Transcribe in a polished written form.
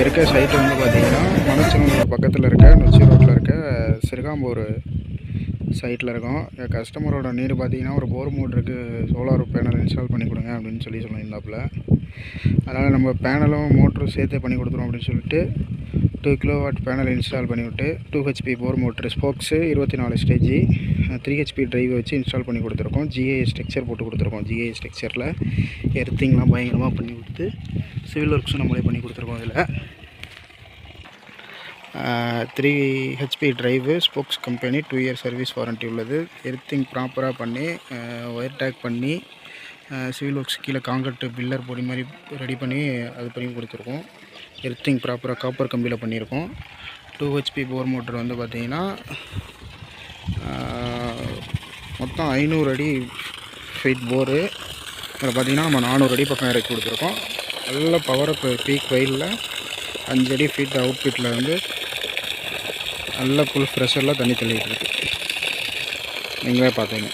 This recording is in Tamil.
இருக்க சைட்டு வந்து பார்த்திங்கன்னா மணச்சநல்லூர் பக்கத்தில் இருக்க நொச்சி ரோட்டில் இருக்க சிறுகாம்பூர் சைட்டில் இருக்கோம். கஸ்டமரோட நீடு பார்த்திங்கன்னா ஒரு போர் மோட்டருக்கு சோலார் பேனல் இன்ஸ்டால் பண்ணி கொடுங்க அப்படின்னு சொல்லியிருந்தாப்புல. அதனால் நம்ம பேனலும் மோட்டரும் சேர்த்தே பண்ணி கொடுத்துருவோம் அப்படின்னு சொல்லிட்டு 2 கிலோவாட் பேனல் இன்ஸ்டால் பண்ணிவிட்டு 2 HP போர் மோட்ரு ஸ்போக்ஸு 24 ஸ்டேஜி 3 HP டிரைவ் வச்சு இன்ஸ்டால் பண்ணி கொடுத்துருக்கோம். GIS ஸ்ட்ரக்சர் போட்டு கொடுத்துருக்கோம். GIS ஸ்ட்ரக்சரில் எர்த்திங்லாம் பயங்கரமாக பண்ணி கொடுத்து சிவில் ஒர்க்ஸும் நம்மளே பண்ணி கொடுத்துருக்கோம். இதில் 3 HP drive spokes company 2 year service warranty உள்ளது. எர்த்திங் ப்ராப்பராக பண்ணி ஒயர் டேக் பண்ணி சிவில் ஒர்க்ஸ் கீழே காங்கிரீட் பில்லர் பொடி மாதிரி ரெடி பண்ணி அது பண்ணி கொடுத்துருக்கோம். எர்த்திங் ப்ராப்பராக காப்பர் கம்பியில் பண்ணியிருக்கோம். 2 HP போர் மோட்டர் வந்து பார்த்திங்கன்னா மொத்தம் 500 அடி ஃபீட் போரு. அதில் பார்த்திங்கன்னா நம்ம 400 அடி பக்கம் இறக்கி கொடுத்துருக்கோம். நல்ல பவர் பீக் வெயிலில் 5 அடி ஃபீட் அவுட்ஃபிட்டில் வந்து நல்ல ஃபுல் ப்ரெஷரில் தண்ணி தள்ளிகிட்டு இருக்குது. நீங்களே பார்த்துங்க.